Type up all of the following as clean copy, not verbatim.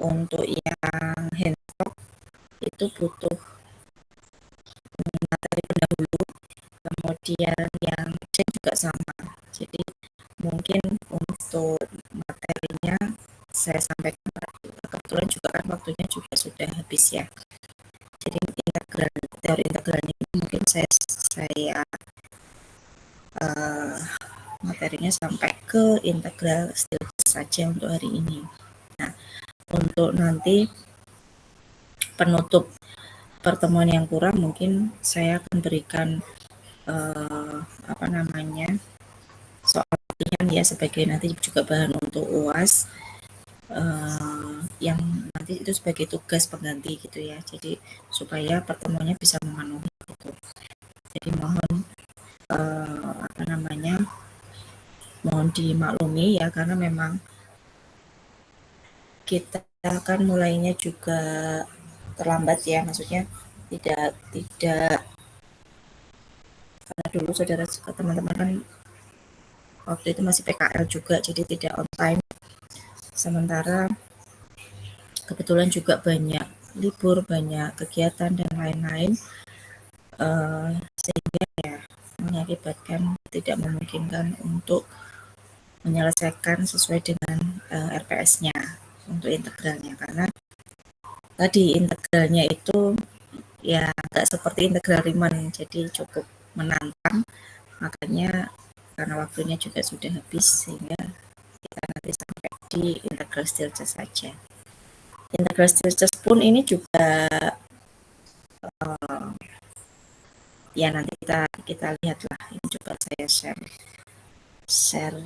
untuk yang handphone itu butuh materi pendahulu, kemudian yang cek juga sama. Jadi mungkin untuk materinya saya sampaikan, kebetulan juga kan waktunya juga sudah habis ya. Jadi teori integralnya ini mungkin saya uh, materinya sampai ke integral Stieltjes saja untuk hari ini. Nah, untuk nanti penutup pertemuan yang kurang mungkin saya akan berikan apa namanya soal latihan ya sebagai nanti juga bahan untuk UAS, yang nanti itu sebagai tugas pengganti gitu ya. Jadi supaya pertemuannya bisa memenuhi gitu. Jadi mohon apa namanya mohon dimaklumi ya karena memang kita akan mulainya juga terlambat ya, maksudnya tidak karena dulu saudara teman-teman kan waktu itu masih PKL juga, jadi tidak on time. Sementara kebetulan juga banyak libur, banyak kegiatan dan lain-lain, sehingga ya mengakibatkan tidak memungkinkan untuk menyelesaikan sesuai dengan RPS-nya untuk integralnya, karena tadi integralnya itu ya nggak seperti integral Riemann, jadi cukup menantang. Makanya karena waktunya juga sudah habis, sehingga kita nanti sampai di integral Stieltjes saja. Integral Stieltjes pun ini juga ya nanti kita lihatlah. Ini coba saya share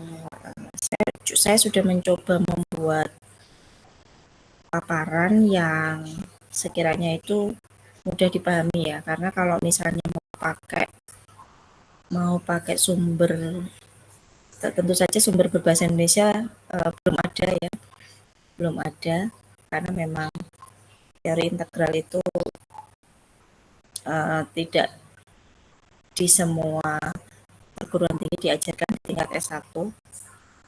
saya sudah mencoba membuat paparan yang sekiranya itu mudah dipahami ya, karena kalau misalnya mau pakai sumber, tentu saja sumber berbahasa Indonesia belum ada karena memang teori integral itu tidak di semua perguruan tinggi diajarkan di tingkat S1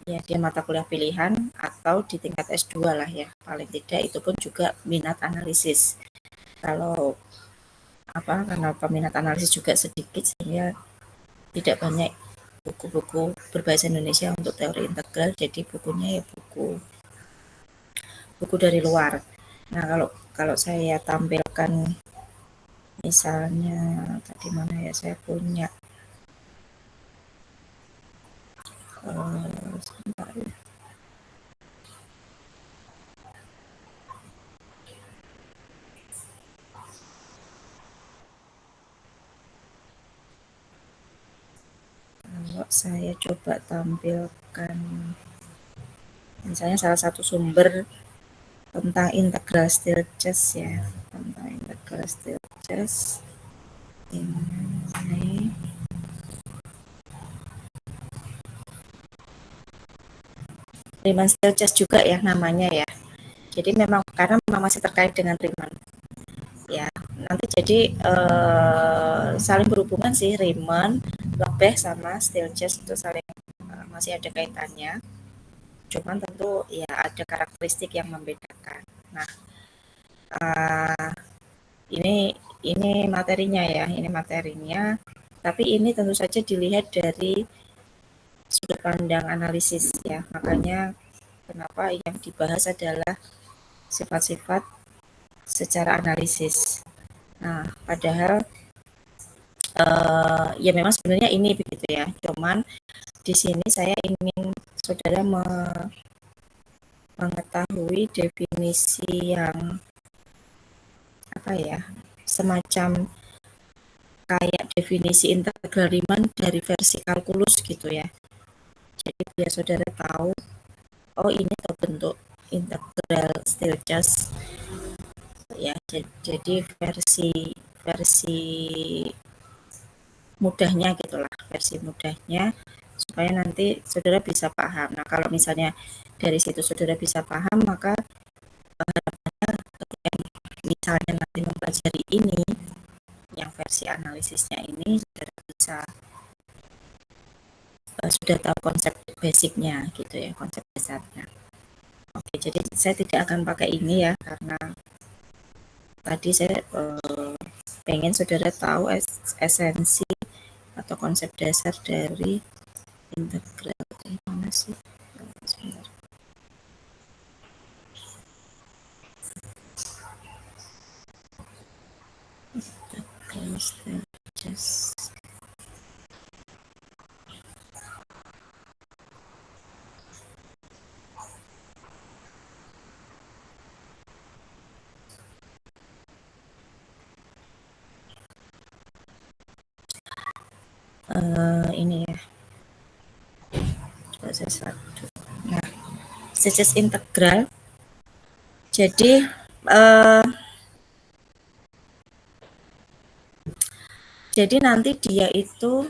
ya, dia mata kuliah pilihan, atau di tingkat S2 lah ya, paling tidak itu pun juga minat analisis. Kalau karena peminat analisis juga sedikit, sehingga tidak banyak buku-buku berbahasa Indonesia untuk teori integral, jadi bukunya ya buku dari luar. Nah, kalau saya tampilkan misalnya tadi mana ya, saya punya sebentar ya. Kalau saya coba tampilkan misalnya salah satu sumber tentang integral Stieltjes ya, tentang integral Stieltjes ini Riemann Stieltjes juga ya namanya ya. Jadi memang karena memang masih terkait dengan Riemann ya. Nanti jadi saling berhubungan sih, Riemann, Lebesgue sama Stieltjes itu saling masih ada kaitannya. Cuman tentu ya ada karakteristik yang membedakan. Nah, uh, ini materinya ya, ini materinya. Tapi ini tentu saja dilihat dari sudut pandang analisis ya. Makanya kenapa yang dibahas adalah sifat-sifat secara analisis. Nah, padahal ya memang sebenarnya ini begitu ya. Cuman di sini saya ingin saudara mengetahui definisi yang apa ya, semacam kayak definisi integral Riemann dari versi kalkulus gitu ya. Jadi biar saudara tahu, oh ini bentuk integral Stieltjes ya. Jadi versi versi mudahnya gitulah, versi mudahnya supaya nanti saudara bisa paham. Nah, kalau misalnya dari situ saudara bisa paham, maka ketika misalnya nanti mempelajari ini, yang versi analisisnya ini, saudara bisa sudah tahu konsep basicnya gitu ya, konsep dasarnya. Oke, jadi saya tidak akan pakai ini ya, karena tadi saya pengen saudara tahu esensi atau konsep dasar dari integral. Mana sih? Sebentar. Ini ya, coba saya satu. Nah, stages integral. Jadi eh, nanti dia itu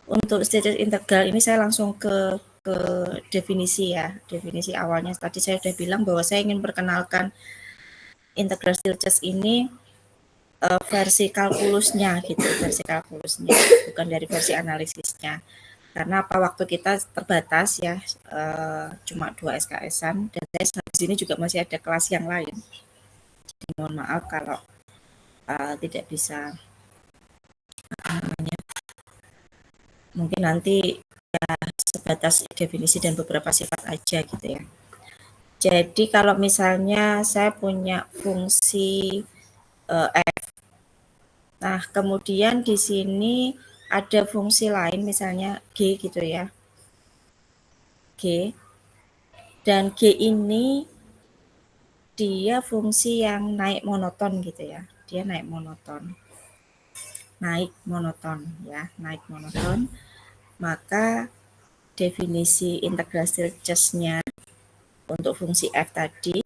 untuk stages integral ini saya langsung ke definisi ya. Definisi awalnya tadi saya sudah bilang bahwa saya ingin perkenalkan integral Stieltjes ini versi kalkulusnya gitu, versi kalkulusnya, bukan dari versi analisisnya. Karena apa, waktu kita terbatas ya, cuma 2 SKS-an, dan saya di sini juga masih ada kelas yang lain. Jadi mohon maaf kalau tidak bisa namanya, mungkin nanti ya sebatas definisi dan beberapa sifat aja gitu ya. Jadi kalau misalnya saya punya fungsi f, nah kemudian di sini ada fungsi lain misalnya g gitu ya, g, dan g ini dia fungsi yang naik monoton gitu ya, dia naik monoton ya, naik monoton. Maka definisi integral Stieltjes-nya untuk fungsi f tadi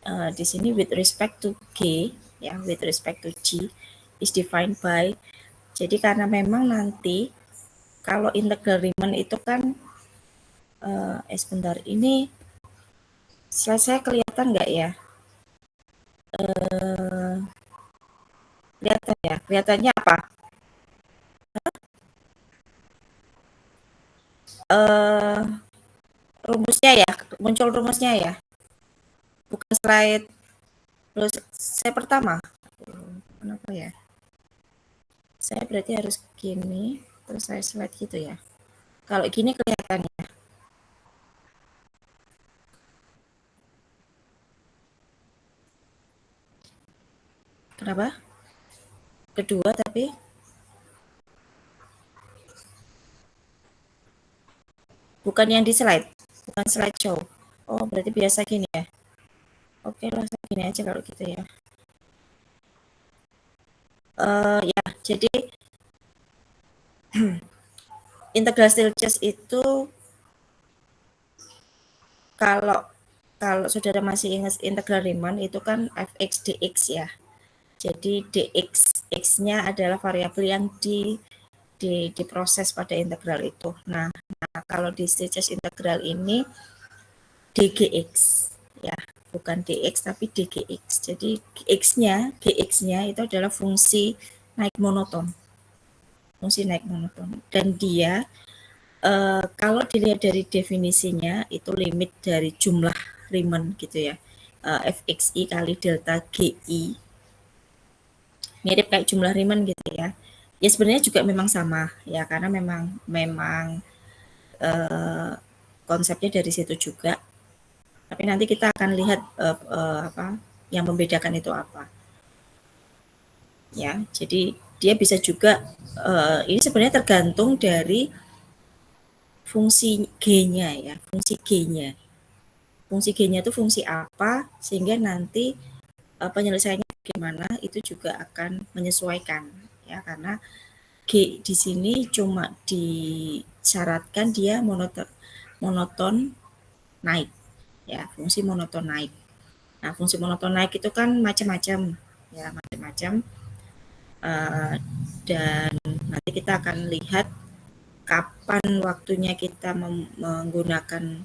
di sini with respect to g ya, with respect to g is defined by, jadi karena memang nanti kalau integral Riemann itu kan sebentar, ini slide saya kelihatan nggak ya? Kelihatan ya, kelihatannya apa? eh Rumusnya ya, muncul rumusnya ya, bukan slide terus saya pertama. Kenapa ya? Saya berarti harus gini, terus saya slide gitu ya. Kalau gini kelihatannya. Kenapa? Kedua tapi bukan yang di slide, bukan slideshow. Oh, berarti biasa gini ya. Oke lah, gini aja kalau gitu ya. Ya, jadi integral Stieltjes itu kalau kalau saudara masih ingat integral Riemann itu kan fx dx ya. Jadi dx x-nya adalah variabel yang diproses pada integral itu. Nah, kalau di Stieltjes integral ini dgx ya, bukan dx tapi dgx. Jadi gx-nya itu adalah fungsi naik monoton. Fungsi naik monoton. Dan dia kalau dilihat dari definisinya itu limit dari jumlah Riemann gitu ya. Fxi kali delta gi, mirip kayak jumlah Riemann gitu ya. Ya sebenarnya juga memang sama ya, karena memang eh, konsepnya dari situ juga. Tapi nanti kita akan lihat apa yang membedakan itu apa. Ya, jadi dia bisa juga ini sebenarnya tergantung dari fungsi G-nya ya, fungsi G-nya. Fungsi G-nya itu fungsi apa, sehingga nanti penyelesaiannya bagaimana itu juga akan menyesuaikan ya, karena G di sini cuma disyaratkan dia monoton naik ya, fungsi monoton naik. Nah, fungsi monoton naik itu kan macam-macam ya, macam-macam dan nanti kita akan lihat kapan waktunya kita menggunakan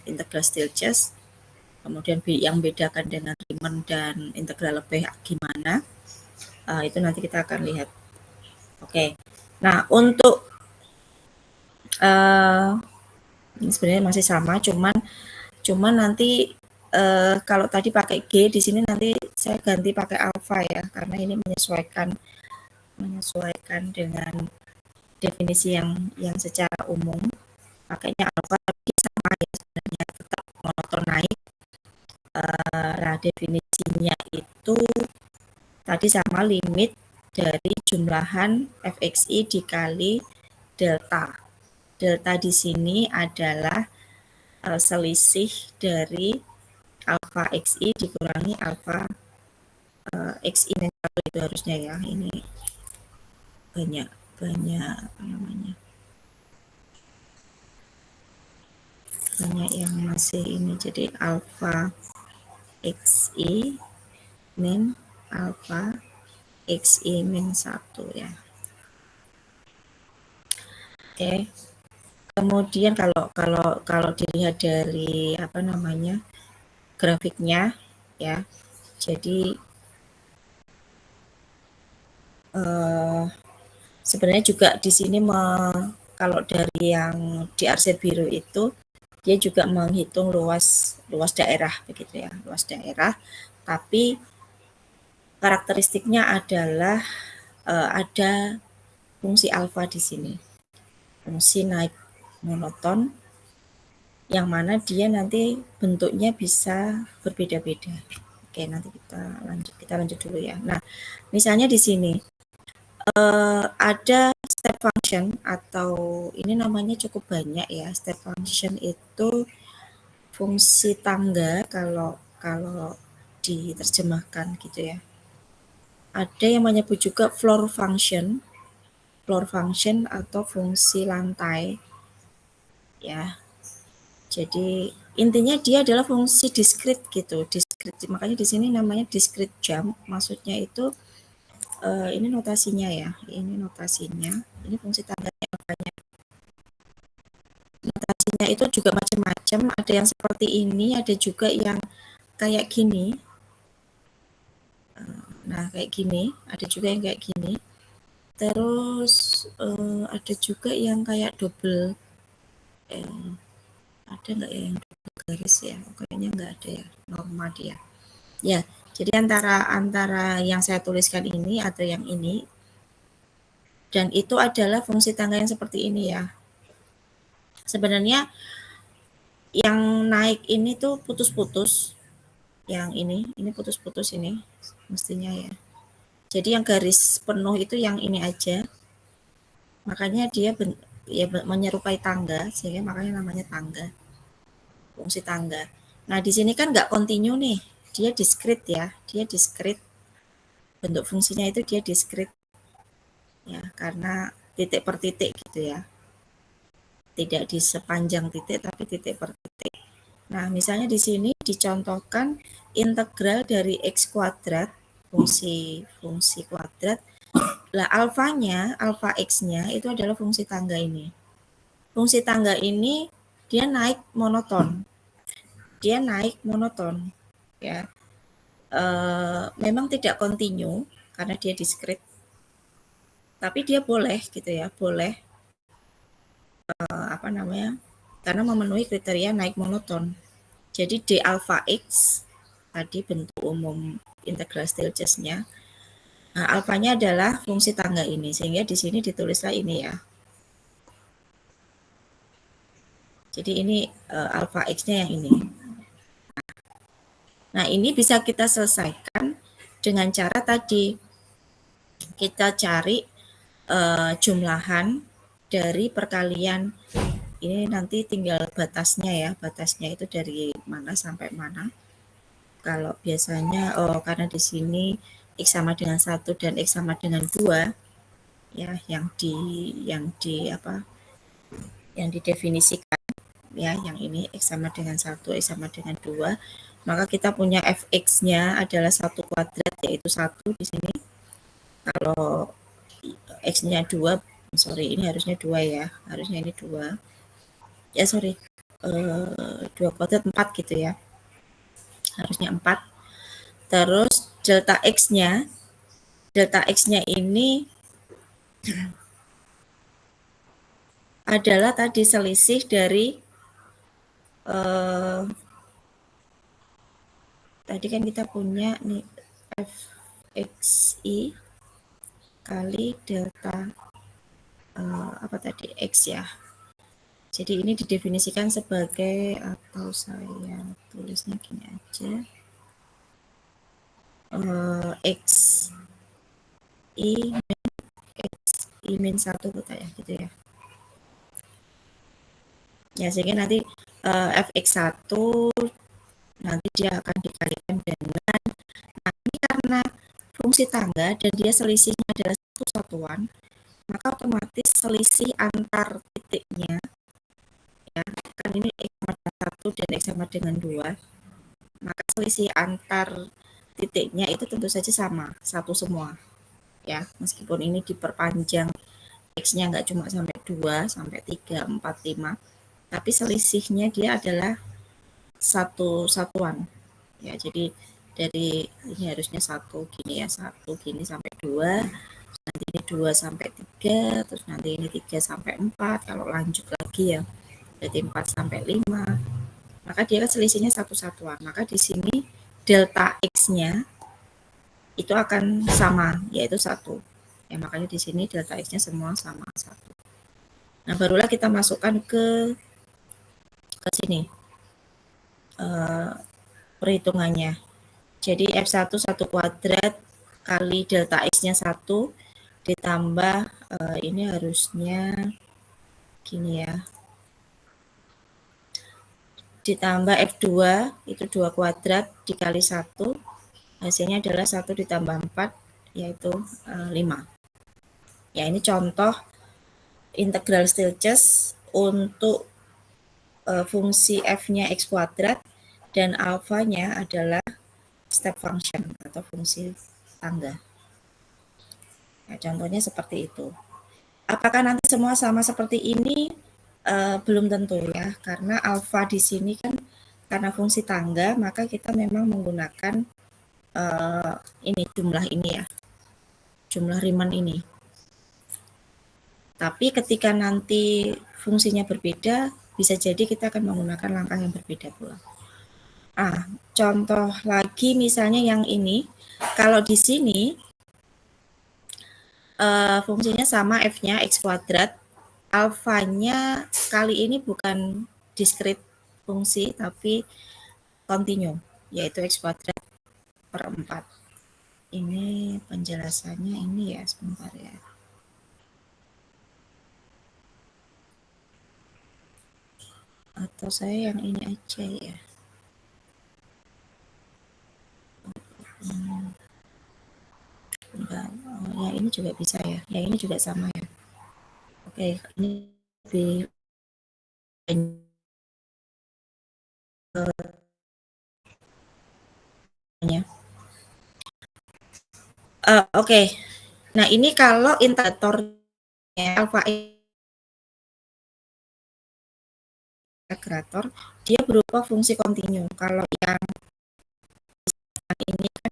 integral Stieltjes, kemudian yang bedakan dengan Riemann dan integral lebih gimana, itu nanti kita akan lihat. Oke, nah untuk Eh, ini sebenarnya masih sama, cuman nanti kalau tadi pakai G, di sini nanti saya ganti pakai alfa ya, karena ini menyesuaikan dengan definisi yang secara umum. Pakainya alfa, tapi sama ya sebenarnya, tetap monoton naik. Nah, definisinya itu tadi sama limit dari jumlahan fxi dikali delta. Delta di sini adalah selisih dari alfa xi dikurangi alfa xi min 1 itu harusnya ya. Ini banyak banyak apa namanya, banyak yang masih ini, jadi alfa xi min alfa xi min 1 ya. Oke. Kemudian kalau kalau kalau dilihat dari apa namanya, grafiknya ya. Jadi eh, sebenarnya juga di sini kalau dari yang di arsit biru itu dia juga menghitung luas luas daerah begitu ya, luas daerah. Tapi karakteristiknya adalah ada fungsi alfa di sini, fungsi naik monoton, yang mana dia nanti bentuknya bisa berbeda-beda. Oke, nanti kita lanjut dulu ya. Nah, misalnya di sini ada step function, atau ini namanya cukup banyak ya. Step function itu fungsi tangga kalau kalau diterjemahkan gitu ya. Ada yang menyebut juga floor function atau fungsi lantai ya. Jadi intinya dia adalah fungsi diskrit gitu, diskrit. Makanya di sini namanya discrete jump. Maksudnya itu ini notasinya ya, ini notasinya, ini fungsi tangganya apanya. Notasinya itu juga macam-macam, ada yang seperti ini, ada juga yang kayak gini. Nah, kayak gini, ada juga yang kayak gini. Terus ada juga yang kayak double, ada nggak ya yang double garis ya? Kayaknya nggak ada ya, normal dia. Ya, jadi antara antara yang saya tuliskan ini atau yang ini, dan itu adalah fungsi tangga yang seperti ini ya. Sebenarnya yang naik ini tuh putus-putus, yang ini putus-putus ini mestinya ya. Jadi yang garis penuh itu yang ini aja, makanya dia ya menyerupai tangga, sehingga makanya namanya tangga, fungsi tangga. Nah di sini kan nggak kontinu nih, dia diskrit ya, dia diskrit, bentuk fungsinya itu dia diskrit ya, karena titik per titik gitu ya, tidak di sepanjang titik tapi titik per titik. Nah, misalnya di sini dicontohkan integral dari x kuadrat, fungsi kuadrat. Lah alfanya, alfa x-nya itu adalah fungsi tangga ini. Fungsi tangga ini dia naik monoton. Dia naik monoton ya. Memang tidak kontinu karena dia diskrit. Tapi dia boleh gitu ya, boleh apa namanya? Karena memenuhi kriteria naik monoton. Jadi d alpha x tadi bentuk umum integral Stieltjes-nya. Nah, alfanya adalah fungsi tangga ini, sehingga di sini ditulislah ini ya. Jadi ini alpha x-nya yang ini. Nah, ini bisa kita selesaikan dengan cara tadi. Kita cari jumlahan dari perkalian. Ini nanti tinggal batasnya ya. Batasnya itu dari mana sampai mana. Kalau biasanya karena di sini x sama dengan 1 dan x sama dengan 2 ya, yang didefinisikan ya, yang ini x sama dengan 1, x sama dengan 2, maka kita punya fx-nya adalah 1 kuadrat, yaitu 1 di sini. Kalau x-nya 2, sorry ini harusnya 2 ya, harusnya ini 2 ya, sorry 2 kuadrat 4 gitu ya, harusnya 4. Terus delta x-nya ini adalah tadi selisih dari tadi kan kita punya nih fxi kali delta apa tadi x ya. Jadi ini didefinisikan sebagai, atau saya tulisnya gini aja, x i x i min 1 ya gitu ya. Ya sehingga nanti fx1 nanti dia akan dikalikan dengan, nah ini karena fungsi tangga dan dia selisihnya adalah satu satuan, maka otomatis selisih antar titiknya ya, kan ini x sama dengan 1 dan x sama dengan 2, maka selisih antar titiknya itu tentu saja sama, satu semua ya, meskipun ini diperpanjang x-nya nggak cuma sampai 2, sampai 3, 4, 5, tapi selisihnya dia adalah satu satuan ya. Jadi dari ini harusnya satu gini ya, satu gini sampai 2, nanti ini 2 sampai 3, terus nanti ini 3 sampai 4, kalau lanjut lagi ya jadi 4 sampai 5, maka dia kan selisihnya satu satuan, maka di sini delta x-nya itu akan sama, yaitu 1 ya, makanya di sini delta x-nya semua sama 1. Nah barulah kita masukkan ke sini perhitungannya. Jadi F1 1 kuadrat kali delta X-nya 1 ditambah ini harusnya gini ya. Ditambah F2 itu 2 kuadrat dikali 1, hasilnya adalah 1 ditambah 4 yaitu 5. Ya ini contoh integral Stieltjes untuk fungsi F-nya X kuadrat dan alfanya adalah step function atau fungsi tangga. Nah, contohnya seperti itu. Apakah nanti semua sama seperti ini? Belum tentu ya, karena alfa di sini kan karena fungsi tangga, maka kita memang menggunakan ini jumlah ini ya, jumlah Riemann ini. Tapi ketika nanti fungsinya berbeda, bisa jadi kita akan menggunakan langkah yang berbeda pula. Contoh lagi misalnya yang ini, kalau di sini fungsinya sama f-nya x kuadrat, alfanya kali ini bukan diskrit fungsi tapi kontinu, yaitu x kuadrat per 4. Ini penjelasannya ini ya, sebentar ya. Atau saya yang ini aja ya. Enggak, ya ini juga bisa ya. Ya ini juga sama ya. Oke, ini lebih Oke. Nah, ini kalau integratornya alfa integrator, dia berupa fungsi kontinu. Kalau yang ini kan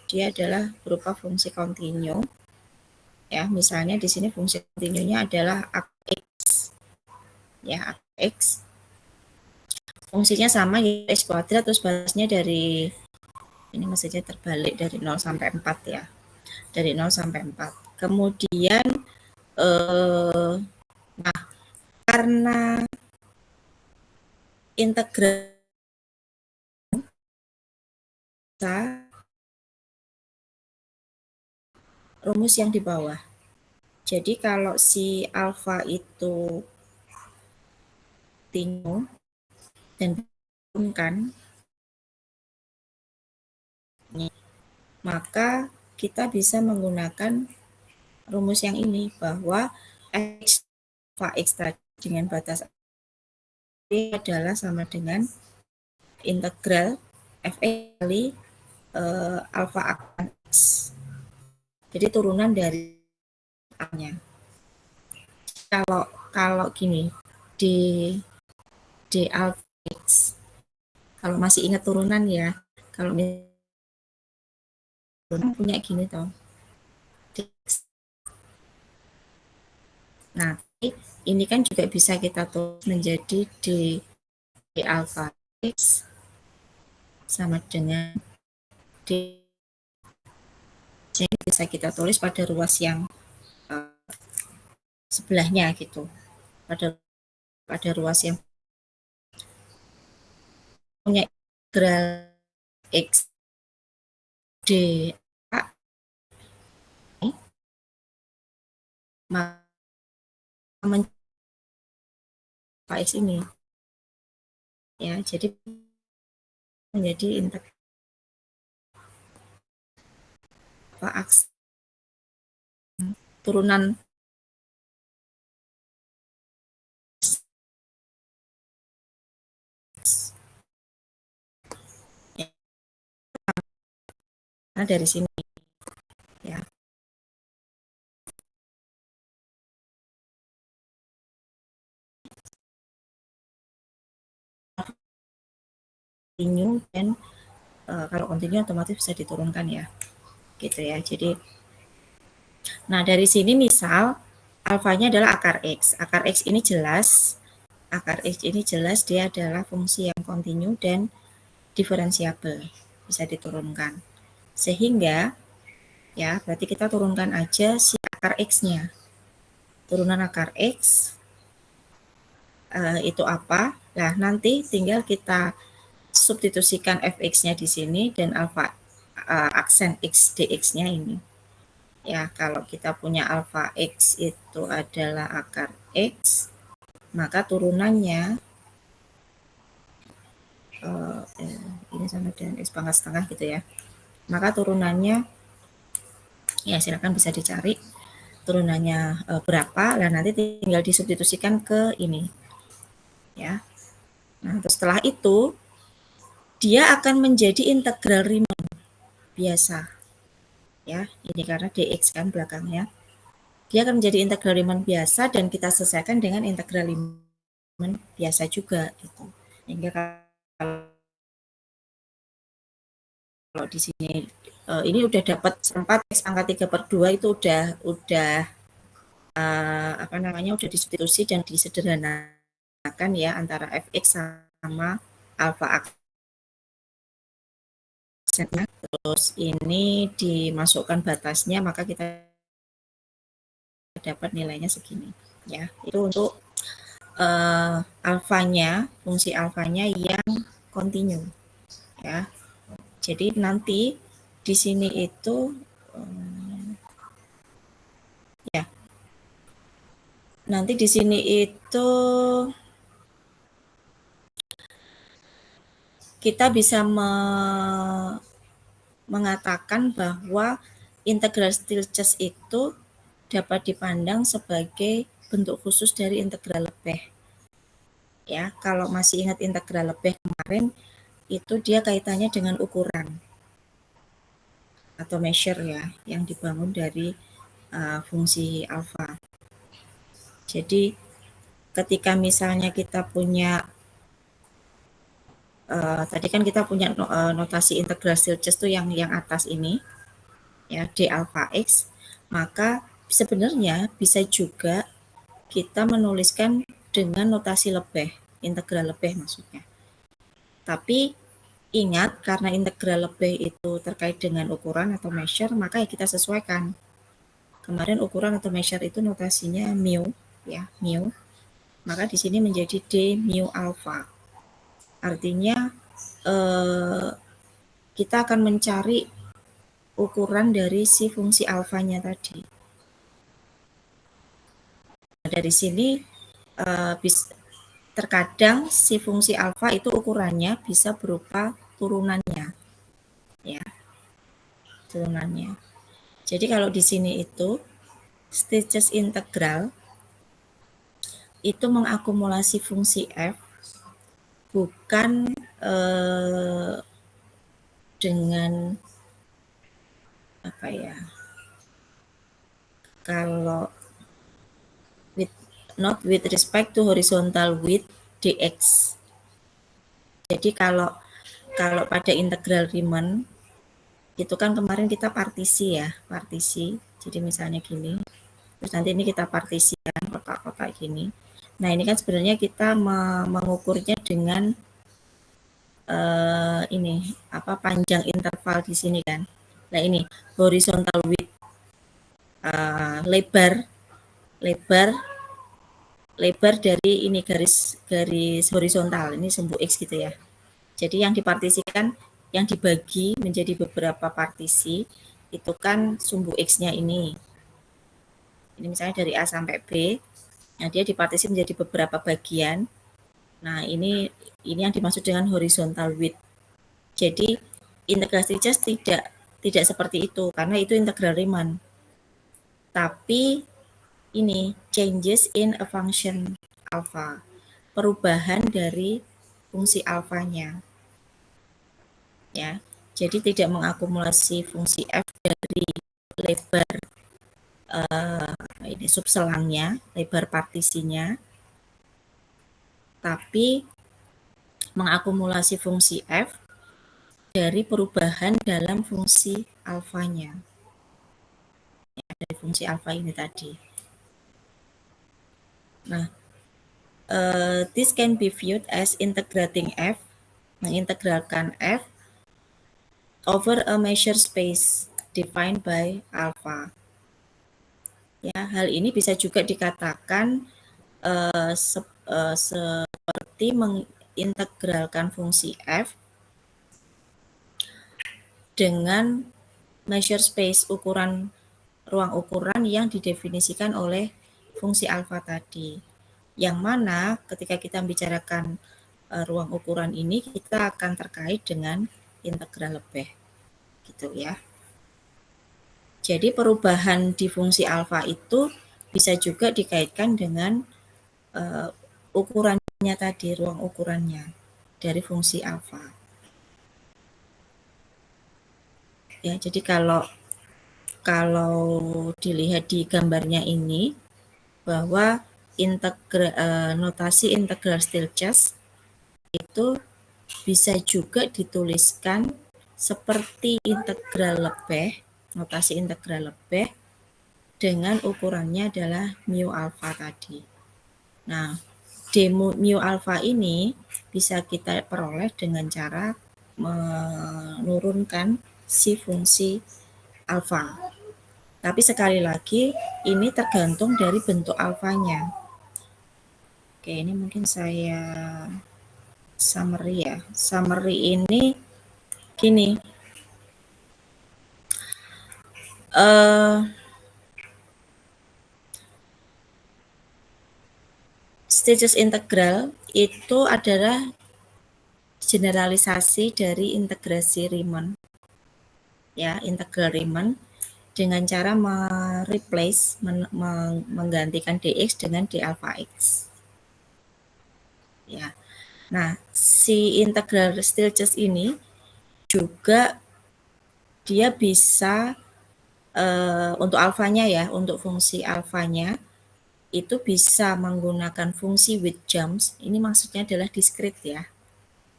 dia adalah berupa fungsi kontinu. Ya, misalnya di sini fungsi kontinunya adalah x. Ya, x. Fungsinya sama yaitu x kuadrat, terus balasnya dari ini maksudnya terbalik dari 0 sampai 4 ya. Dari 0 sampai 4. Kemudian nah, karena integral rumus yang di bawah. Jadi kalau si alfa itu kontinu dan dihubungkan, maka kita bisa menggunakan rumus yang ini bahwa x alfa x dengan batas adalah sama dengan integral f kali alfa akan x. Jadi turunan dari a-nya. Kalau gini d alfa x, kalau masih ingat turunan ya, kalau punya gini toh, Nanti ini kan juga bisa kita tulis menjadi D alpha X sama dengan D, jadi bisa kita tulis pada ruas yang sebelahnya gitu, pada ruas yang punya integral X D A, maka X ini ya, jadi menjadi integral aks turunan ya, nah dari sini ya. Continue dan kalau continue otomatis bisa diturunkan ya, gitu ya. Jadi, nah dari sini misal alfanya adalah akar X. Akar X ini jelas, dia adalah fungsi yang kontinu dan diferensiabel, bisa diturunkan. Sehingga ya, berarti kita turunkan aja si akar X-nya. Turunan akar X itu apa? Nah, nanti tinggal kita substitusikan fx-nya di sini dan alfa aksen x dx-nya ini. Ya, kalau kita punya alfa x itu adalah akar x, maka turunannya ini sama dengan x pangkat setengah gitu ya. Maka turunannya ya silakan bisa dicari turunannya berapa, dan nanti tinggal disubstitusikan ke ini ya. Nah, terus setelah itu dia akan menjadi integral Riemann biasa ya, ini karena dx kan belakangnya. Dia akan menjadi integral Riemann biasa dan kita selesaikan dengan integral Riemann biasa juga gitu. Hingga kalau di sini ini udah dapat 4 x pangkat 3/2 itu udah apa namanya, udah disubstitusi dan disederhanakan ya antara fx sama alfa aksennya. Terus ini dimasukkan batasnya, maka kita dapat nilainya segini ya. Itu untuk alfanya, fungsi alfanya yang kontinu ya. Jadi nanti di sini itu ya, nanti di sini itu kita bisa mengatakan bahwa integral Stieltjes itu dapat dipandang sebagai bentuk khusus dari integral lebeh. Ya, kalau masih ingat integral lebeh kemarin, itu dia kaitannya dengan ukuran atau measure ya, yang dibangun dari fungsi alfa. Jadi ketika misalnya kita punya tadi kan kita punya notasi integral Stieltjes tuh yang atas ini ya, d alpha x, maka sebenarnya bisa juga kita menuliskan dengan notasi lebeh, integral lebeh maksudnya. Tapi ingat, karena integral lebeh itu terkait dengan ukuran atau measure, maka ya kita sesuaikan. Kemarin ukuran atau measure itu notasinya mu ya, mu. Maka di sini menjadi d mu alpha. Artinya kita akan mencari ukuran dari si fungsi alfanya tadi. Nah, dari sini terkadang si fungsi alfa itu ukurannya bisa berupa turunannya, ya, turunannya. Jadi kalau di sini itu Stieltjes integral itu mengakumulasi fungsi f, bukan dengan apa ya, kalau not with respect to horizontal width dx. Jadi kalau pada integral Riemann itu kan kemarin kita partisi ya, partisi. Jadi misalnya gini, Terus nanti ini kita partisikan kotak-kotak gini. Nah, ini kan sebenarnya kita mengukurnya dengan ini apa panjang interval di sini kan. Nah, ini horizontal width lebar lebar lebar dari ini garis horizontal, ini sumbu X gitu ya. Jadi yang dipartisikan, yang dibagi menjadi beberapa partisi itu kan sumbu X-nya ini. Ini misalnya dari A sampai B. Nah, dia dipartisi menjadi beberapa bagian. Nah, ini yang dimaksud dengan horizontal width. Jadi integral Stokes tidak seperti itu karena itu integral Riemann. Tapi ini changes in a function alpha, perubahan dari fungsi alfanya. Ya. Jadi tidak mengakumulasi fungsi f dari lebar ini subselangnya, lebar partisinya, tapi mengakumulasi fungsi f dari perubahan dalam fungsi alfanya. Ya, dari fungsi alfa ini tadi. Nah, this can be viewed as integrating f, mengintegralkan f over a measure space defined by alpha. Ya, hal ini bisa juga dikatakan seperti mengintegralkan fungsi f dengan measure space, ruang ukuran yang didefinisikan oleh fungsi alfa tadi. Yang mana ketika kita membicarakan ruang ukuran ini, kita akan terkait dengan integral lebih. Gitu ya. Jadi perubahan di fungsi alfa itu bisa juga dikaitkan dengan ukurannya tadi, ruang ukurannya dari fungsi alfa. Ya, jadi kalau dilihat di gambarnya ini bahwa notasi integral Stokes itu bisa juga dituliskan seperti integral lebih, notasi integral lebih dengan ukurannya adalah mu alfa tadi. Nah, mu alfa ini bisa kita peroleh dengan cara menurunkan si fungsi alfa. Tapi sekali lagi, ini tergantung dari bentuk alfanya. Oke, ini mungkin saya summary ya. Summary ini gini. Stokes integral itu adalah generalisasi dari integrasi Riemann. Ya, integral Riemann dengan cara menggantikan dx dengan d alpha x. Ya. Nah, si integral Stokes ini juga dia bisa untuk alfanya ya, untuk fungsi alfanya itu bisa menggunakan fungsi with jumps. Ini maksudnya adalah diskrit ya.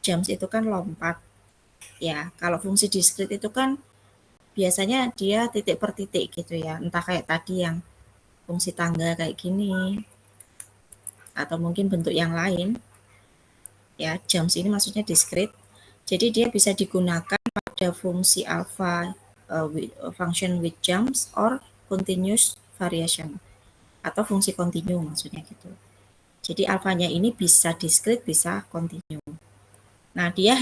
Jumps itu kan lompat. Ya, kalau fungsi diskrit itu kan biasanya dia titik per titik gitu ya. Entah kayak tadi yang fungsi tangga kayak gini atau mungkin bentuk yang lain. Ya, jumps ini maksudnya diskrit. Jadi dia bisa digunakan pada fungsi alpha function with jumps or continuous variation atau fungsi kontinu maksudnya gitu. Jadi alfanya ini bisa diskrit, bisa kontinu. Nah, dia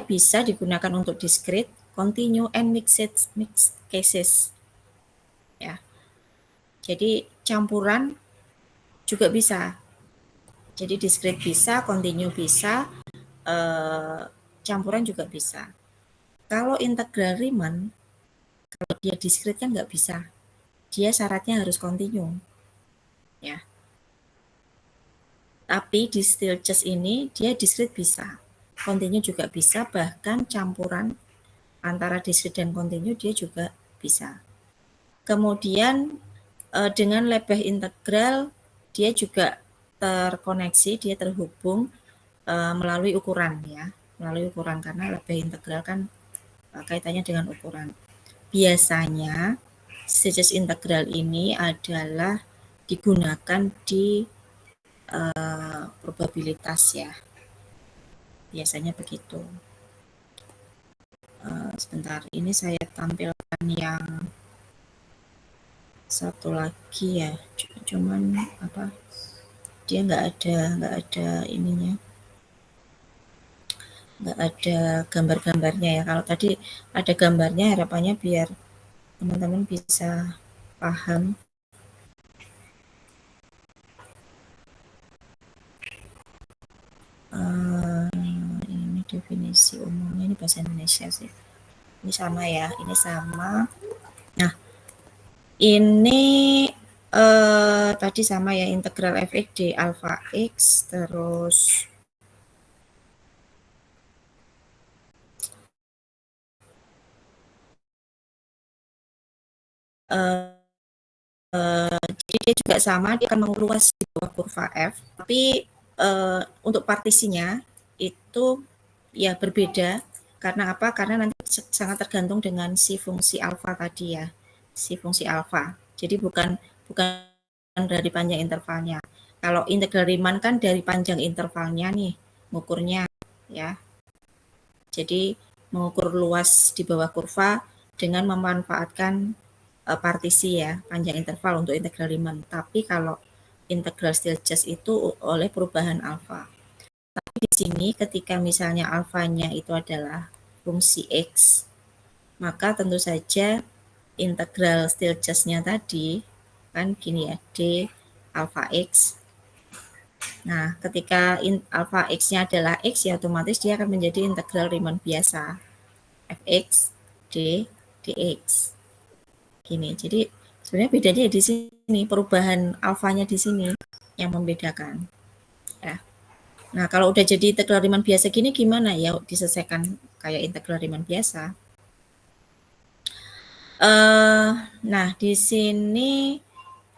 bisa digunakan untuk diskrit, continue and mixed cases. Ya. Jadi campuran juga bisa. Jadi diskrit bisa, continue bisa, campuran juga bisa. Kalau integral Riemann, kalau dia diskrit kan nggak bisa. Dia syaratnya harus continue. Ya. Tapi di Stokes ini dia diskrit bisa. Continue juga bisa, bahkan campuran antara diskrit dan continue dia juga bisa. Kemudian dengan Lebesgue integral dia juga terkoneksi, dia terhubung melalui ukuran ya, melalui ukuran karena Lebesgue integral kan kaitannya dengan ukuran. Biasanya Stages integral ini adalah digunakan di probabilitas ya, biasanya begitu. Sebentar, ini saya tampilkan yang satu lagi ya, cuman apa, dia nggak ada ininya, nggak ada gambar-gambarnya ya. Kalau tadi ada gambarnya, harapannya biar teman-teman bisa paham. Ini definisi umumnya, ini bahasa Indonesia sih. Ini sama ya, ini sama. Nah, ini tadi sama ya, integral fx d alpha x, terus jadi dia juga sama, dia akan meluas di bawah kurva f, tapi untuk partisinya itu ya berbeda. Karena apa? Karena nanti sangat tergantung dengan si fungsi alfa tadi ya, si fungsi alfa. Jadi bukan bukan dari panjang intervalnya. Kalau integral Riemann kan dari panjang intervalnya nih mengukurnya ya. Jadi mengukur luas di bawah kurva dengan memanfaatkan partisi ya, panjang interval untuk integral Riemann. Tapi kalau integral Stieltjes itu oleh perubahan alfa. Tapi di sini ketika misalnya alfanya itu adalah fungsi x, maka tentu saja integral Stieltjesnya tadi kan gini ya, d alpha x. Nah, ketika alpha x-nya adalah x, ya otomatis dia akan menjadi integral Riemann biasa, fx d dx. Gini, jadi sebenarnya bedanya di sini, perubahan alfanya di sini yang membedakan. Ya. Nah, kalau udah jadi integral Riemann biasa gini gimana ya diselesaikan kayak integral Riemann biasa? Nah, di sini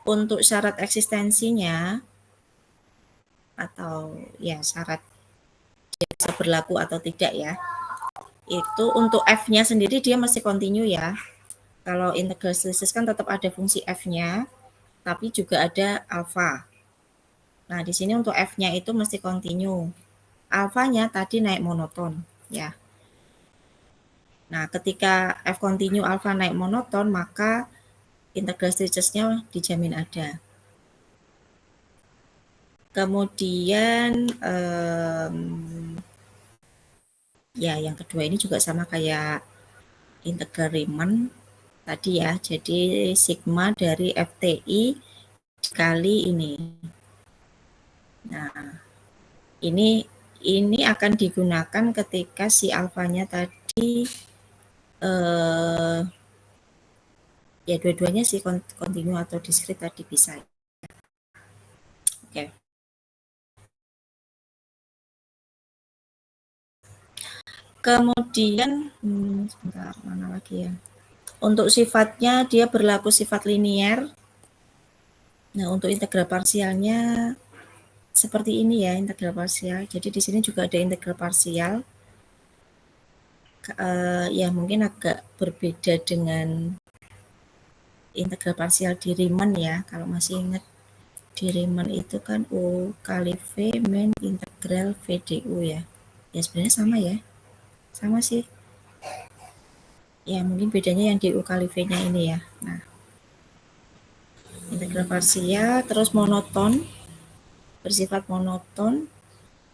untuk syarat eksistensinya atau ya syarat bisa berlaku atau tidak ya, itu untuk f-nya sendiri dia masih kontinu ya. Kalau integral selisih kan tetap ada fungsi f-nya, tapi juga ada alfa. Nah, di sini untuk f-nya itu mesti kontinu. Alfanya tadi naik monoton ya. Nah, ketika f kontinu alfa naik monoton, maka integral Stieltjesnya dijamin ada. Kemudian ya yang kedua ini juga sama kayak integral Riemann tadi ya. Jadi sigma dari FTI dikali ini. Nah, ini akan digunakan ketika si alfanya tadi ya dua-duanya sih kontinu atau diskrit tadi bisa. Oke. Kemudian sebentar, mana lagi ya? Untuk sifatnya dia berlaku sifat linier. Nah, untuk integral parsialnya seperti ini ya, integral parsial. Jadi di sini juga ada integral parsial. Ya mungkin agak berbeda dengan integral parsial di Riemann ya. Kalau masih ingat di Riemann itu kan U kali V min integral VDU ya. Ya sebenarnya sama ya. Sama sih. Ya mungkin bedanya yang di U kali V-nya ini ya. Nah, integral parsial terus monoton, bersifat monoton.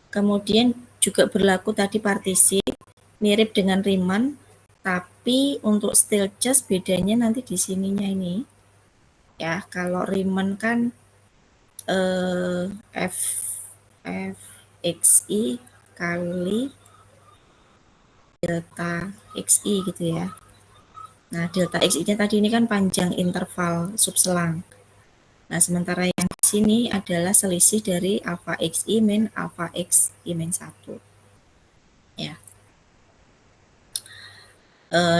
Kemudian juga berlaku tadi partisi, mirip dengan Riemann, tapi untuk Stieltjes bedanya nanti di sininya ini. Ya, kalau Riemann kan f xi kali delta xi gitu ya. Nah, delta xi-nya tadi ini kan panjang interval subselang. Nah, sementara yang di sini adalah selisih dari alpha xi min alpha xi min 1. Ya.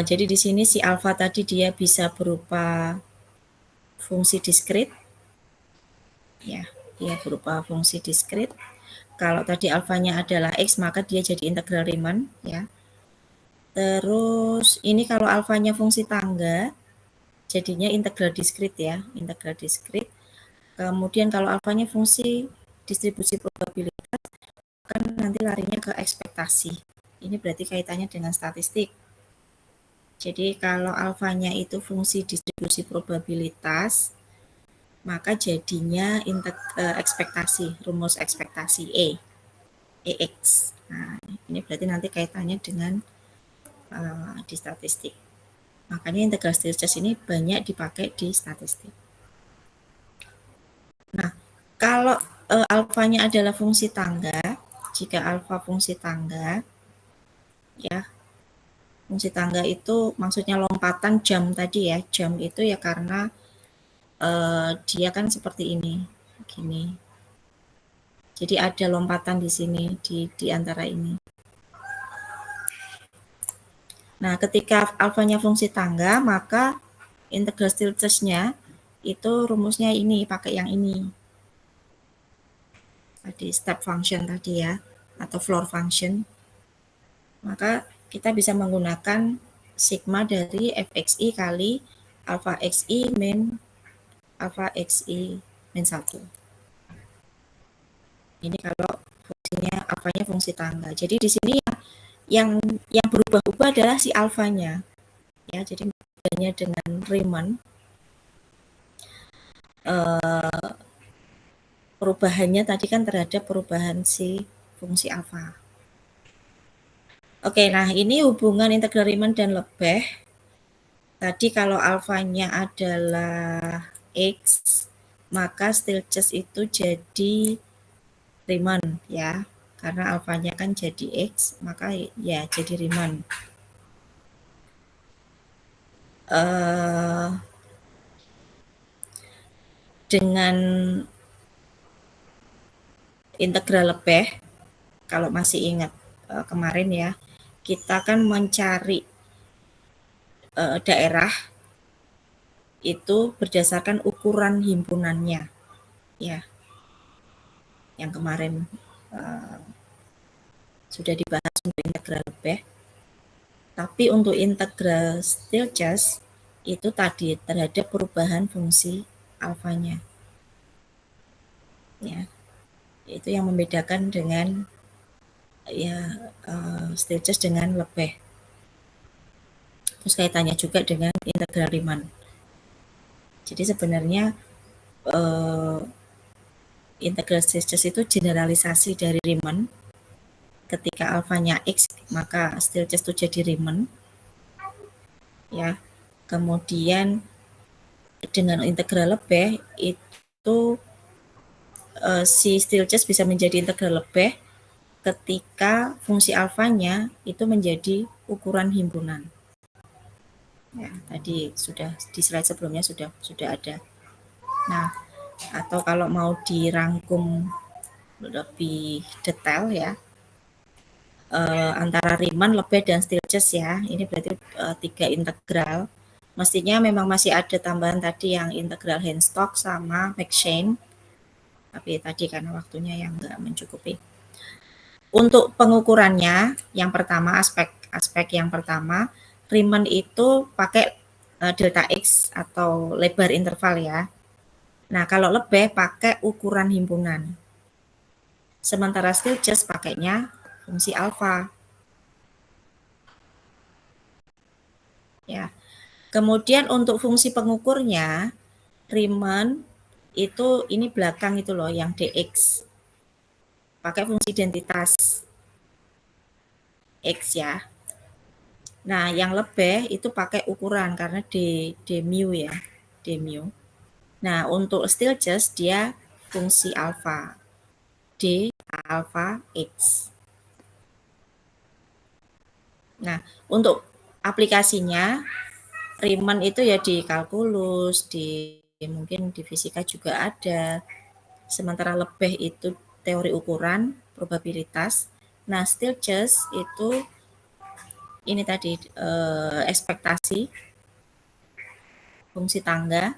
Jadi di sini si alfa tadi dia bisa berupa fungsi diskrit. Ya, dia berupa fungsi diskrit. Kalau tadi alfanya adalah x, maka dia jadi integral Riemann ya. Terus ini kalau alfanya fungsi tangga, jadinya integral diskrit ya, integral diskrit. Kemudian kalau alfanya fungsi distribusi probabilitas, kan nanti larinya ke ekspektasi. Ini berarti kaitannya dengan statistik. Jadi kalau alfanya itu fungsi distribusi probabilitas, maka jadinya ekspektasi, rumus ekspektasi EX. Nah, ini berarti nanti kaitannya dengan di statistik. Makanya integral Stirges ini banyak dipakai di statistik. Nah, kalau alfanya adalah fungsi tangga, jika alfa fungsi tangga, ya, fungsi tangga itu maksudnya lompatan jam tadi ya, jam itu ya karena dia kan seperti ini, gini. Jadi ada lompatan di sini, di antara ini. Nah, ketika alfanya fungsi tangga, maka integral Stirgesnya itu rumusnya ini, pakai yang ini. Tadi step function tadi ya, atau floor function. Maka kita bisa menggunakan sigma dari fxi kali alpha xi min alpha xi min 1. Ini kalau fungsinya alfanya fungsi tangga. Jadi di sini yang berubah-ubah adalah si alfanya. Ya, jadi bedanya dengan Riemann perubahannya tadi kan terhadap perubahan si fungsi alfa. Oke, nah ini hubungan integral Riemann dan Lebesgue. Tadi kalau alfanya adalah X, maka Stirges itu jadi Riemann ya. Karena alfanya kan jadi X, maka ya jadi Riemann. Dengan integral Lebesgue, kalau masih ingat kemarin ya, kita kan mencari daerah itu berdasarkan ukuran himpunannya, ya. Yang kemarin sudah dibahas untuk integral Lebesgue. Tapi untuk integral Stirges itu tadi terhadap perubahan fungsi alfanya. Ya. Itu yang membedakan dengan ya Stirges dengan Lebesgue. Terus kaitannya juga dengan integral Riemann. Jadi sebenarnya integral Stirges itu generalisasi dari Riemann. Ketika alfanya X, maka Stirges itu jadi Riemann. Ya. Kemudian dengan integral Lebesgue itu si Stirges bisa menjadi integral Lebesgue ketika fungsi alfanya itu menjadi ukuran himpunan. Ya, tadi sudah di slide sebelumnya sudah ada. Nah, atau kalau mau dirangkum lebih detail ya, antara Riemann, Lebesgue dan Stirges ya. Ini berarti 3 integral. Mestinya memang masih ada tambahan tadi yang integral Henstock sama McShane. Tapi tadi karena waktunya yang enggak mencukupi. Untuk pengukurannya, yang pertama aspek yang pertama, Riemann itu pakai delta X atau lebar interval ya. Nah, kalau Lebesgue pakai ukuran himpunan. Sementara Stirges pakainya fungsi alfa. Ya. Kemudian untuk fungsi pengukurnya, Riemann itu ini belakang itu loh yang dx. Pakai fungsi identitas x ya. Nah, yang Lebesgue itu pakai ukuran karena d mu ya, d mu. Nah, untuk Stirges dia fungsi alfa, d alfa x. Nah, untuk aplikasinya Riemann itu ya di kalkulus, mungkin di fisika juga ada. Sementara Lebesgue itu teori ukuran, probabilitas. Nah, Stirges itu ini tadi ekspektasi, fungsi tangga.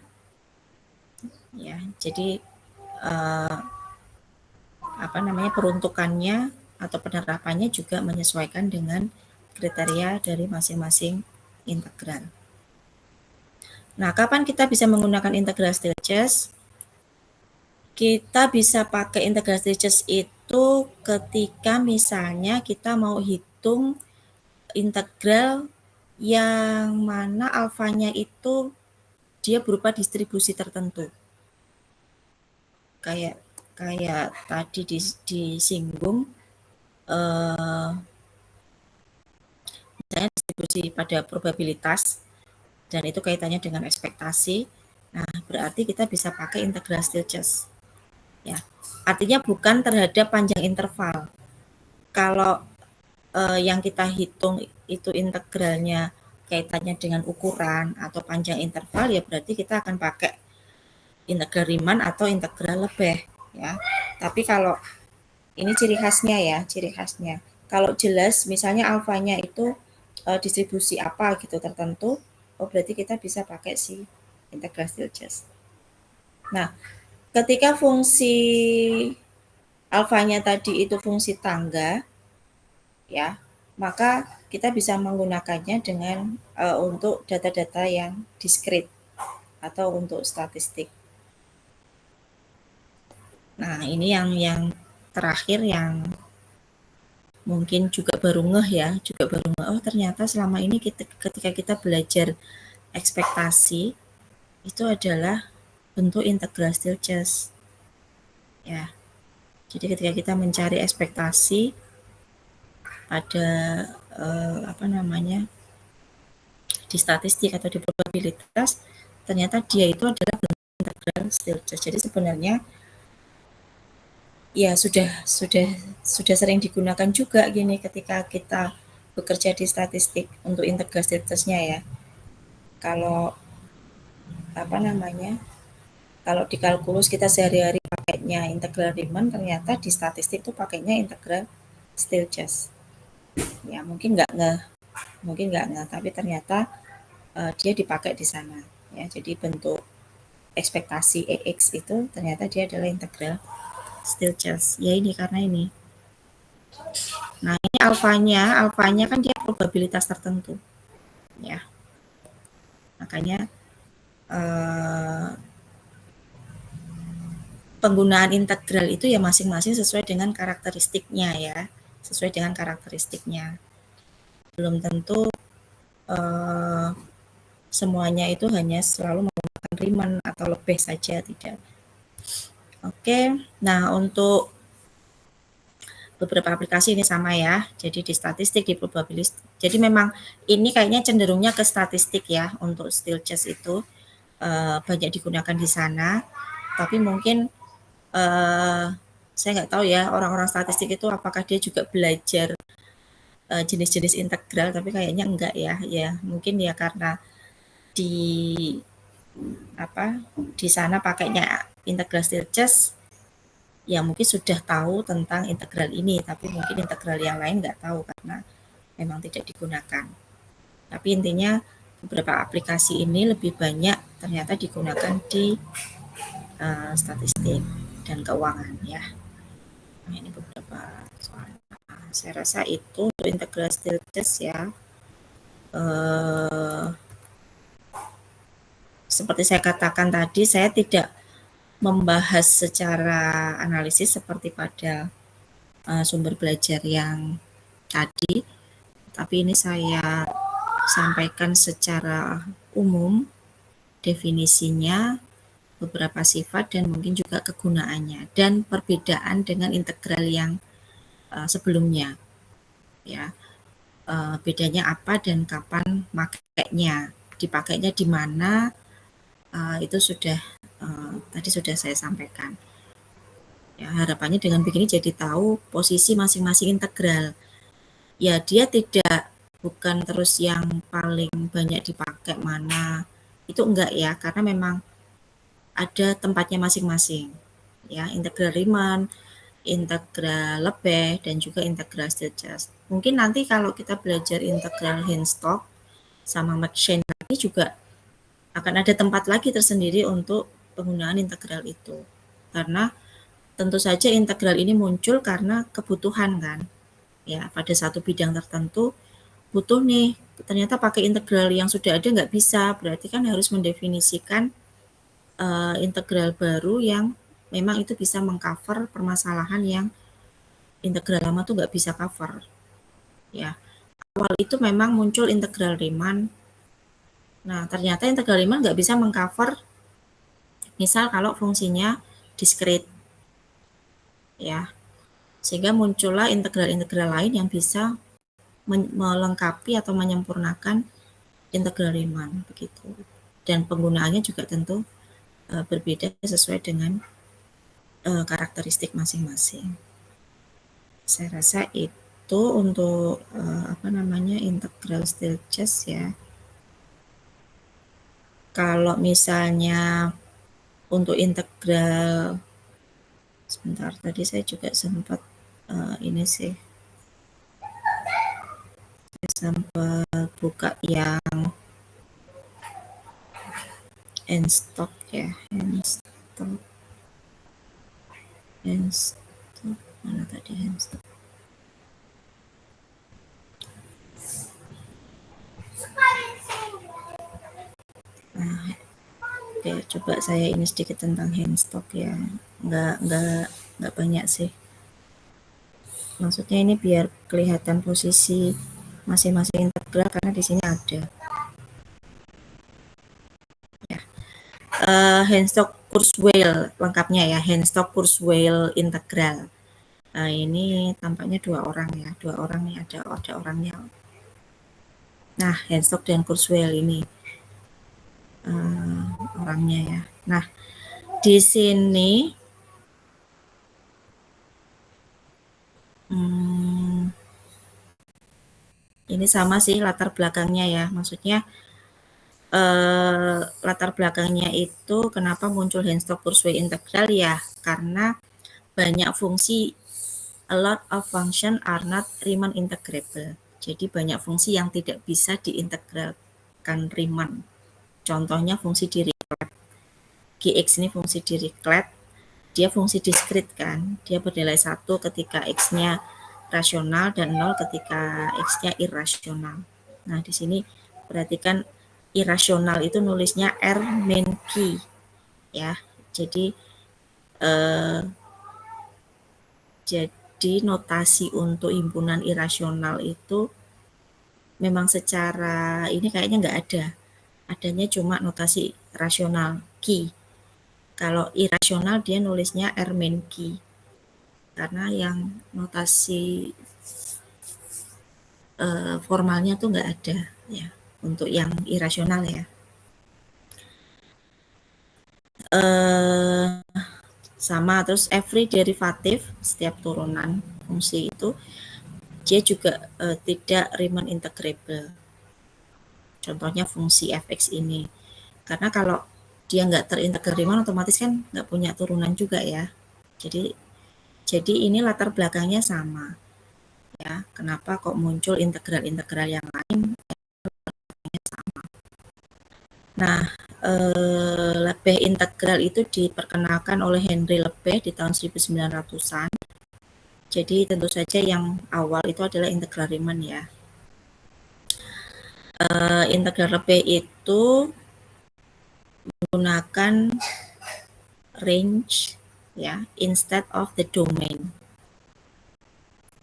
Ya, jadi peruntukannya atau penerapannya juga menyesuaikan dengan kriteria dari masing-masing integral. Nah, kapan kita bisa menggunakan integral Stieltjes? Kita bisa pakai integral Stieltjes itu ketika misalnya kita mau hitung integral yang mana alfanya itu dia berupa distribusi tertentu. Kayak kayak tadi disinggung misalnya distribusi pada probabilitas dan itu kaitannya dengan ekspektasi. Nah, berarti kita bisa pakai integral Stieltjes. Ya. Artinya bukan terhadap panjang interval. Kalau yang kita hitung itu integralnya kaitannya dengan ukuran atau panjang interval, ya berarti kita akan pakai integral Riemann atau integral Lebesgue ya. Tapi kalau ini ciri khasnya ya, ciri khasnya. Kalau jelas misalnya alfanya itu distribusi apa gitu tertentu, oh berarti kita bisa pakai si integral Stieltjes. Nah, ketika fungsi alfanya tadi itu fungsi tangga, ya, maka kita bisa menggunakannya dengan untuk data-data yang diskrit atau untuk statistik. Nah, ini yang terakhir yang mungkin juga baru ngeh ya, juga baru ngeh, oh ternyata selama ini ketika kita belajar ekspektasi itu adalah bentuk integral Stieltjes. Ya. Jadi ketika kita mencari ekspektasi pada apa namanya? Di statistik atau di probabilitas, ternyata dia itu adalah bentuk integral Stieltjes. Jadi sebenarnya ya sudah sering digunakan juga gini ketika kita bekerja di statistik untuk integral Stieltjesnya ya. Kalau apa namanya? Kalau di kalkulus kita sehari-hari pakainya integral Riemann, ternyata di statistik itu pakainya integral Stieltjes. Ya mungkin nggak, tapi ternyata dia dipakai di sana. Ya, jadi bentuk ekspektasi EX itu ternyata dia adalah integral Stieltjes. Ya ini karena ini. Nah ini alfanya kan dia probabilitas tertentu. Ya, makanya penggunaan integral itu ya masing-masing sesuai dengan karakteristiknya ya, sesuai dengan karakteristiknya. Belum tentu semuanya itu hanya selalu menggunakan Riemann atau Lebesgue saja, tidak. Oke, nah untuk beberapa aplikasi ini sama ya, jadi di statistik, di probabilistik. Jadi memang ini kayaknya cenderungnya ke statistik ya, untuk Stieltjes itu banyak digunakan di sana, tapi mungkin saya nggak tahu ya orang-orang statistik itu apakah dia juga belajar jenis-jenis integral, tapi kayaknya enggak ya, ya mungkin ya karena di apa di sana pakainya integral Stieltjes ya mungkin sudah tahu tentang integral ini, tapi mungkin integral yang lain nggak tahu karena memang tidak digunakan. Tapi intinya beberapa aplikasi ini lebih banyak ternyata digunakan di statistik dan keuangan ya. Nah ini beberapa soal. Nah, saya rasa itu untuk integral Stieltjes ya. Seperti saya katakan tadi, saya tidak membahas secara analisis seperti pada sumber belajar yang tadi, tapi ini saya sampaikan secara umum definisinya, beberapa sifat dan mungkin juga kegunaannya dan perbedaan dengan integral yang sebelumnya ya. Bedanya apa dan kapan makainya, dipakainya di mana, itu sudah tadi sudah saya sampaikan. Ya, harapannya dengan begini jadi tahu posisi masing-masing integral. Ya, dia tidak bukan terus yang paling banyak dipakai mana, itu enggak ya, karena memang ada tempatnya masing-masing. Ya, integral Riemann, integral Lebesgue, dan juga integral Stieltjes. Mungkin nanti kalau kita belajar integral Henstock sama McShane lagi juga akan ada tempat lagi tersendiri untuk penggunaan integral itu. Karena tentu saja integral ini muncul karena kebutuhan kan. Ya, pada satu bidang tertentu butuh nih ternyata pakai integral yang sudah ada nggak bisa, berarti kan harus mendefinisikan integral baru yang memang itu bisa mengcover permasalahan yang integral lama tuh nggak bisa cover. Ya, awal itu memang muncul integral Riemann. Nah, ternyata integral Riemann nggak bisa mengcover misal kalau fungsinya diskrit. Ya, sehingga muncullah integral-integral lain yang bisa melengkapi atau menyempurnakan integral Riemann begitu. Dan penggunaannya juga tentu berbeda sesuai dengan karakteristik masing-masing. Saya rasa itu untuk integral stages ya. Kalau misalnya untuk integral sebentar, tadi saya juga sempat ini sih, saya sempat buka yang Henstock ya, Henstock mana tadi Henstock. Nah, oke, coba saya ini sedikit tentang Henstock ya, nggak banyak sih. Maksudnya ini biar kelihatan posisi masing-masing integral karena di sini ada. Ya. Henstock-Kurzweil lengkapnya ya, Henstock-Kurzweil integral. Nah, ini tampaknya dua orang ya, nih ada orangnya. Nah, Henstock dan Kurzweil ini orangnya ya. Nah, di sini ini sama sih latar belakangnya ya, maksudnya latar belakangnya itu kenapa muncul Henstock-Kurzweil integral ya, karena banyak fungsi, a lot of function are not Riemann integrable. Jadi banyak fungsi yang tidak bisa diintegralkan Riemann. Contohnya fungsi Dirichlet. Gx ini fungsi Dirichlet, dia fungsi diskrit kan, dia bernilai 1 ketika x-nya rasional dan 0 ketika x-nya irasional. Nah, di sini perhatikan irasional itu nulisnya R min Q ya. Jadi notasi untuk himpunan irasional itu memang secara ini kayaknya nggak ada. Adanya cuma notasi rasional Q. Kalau irasional dia nulisnya R min Q. Karena yang notasi formalnya tuh nggak ada ya untuk yang irasional ya. Sama terus every derivative setiap turunan fungsi itu dia juga tidak Riemann integrable. Contohnya fungsi fx ini. Karena kalau dia nggak terintegrasi Riemann otomatis kan nggak punya turunan juga ya. Jadi ini latar belakangnya sama ya. Kenapa kok muncul integral-integral yang lain? Sama. Nah, Lebesgue integral itu diperkenalkan oleh Henri Lebesgue di tahun 1900-an. Jadi tentu saja yang awal itu adalah integral Riemann ya. Integral Lebesgue itu menggunakan range ya instead of the domain.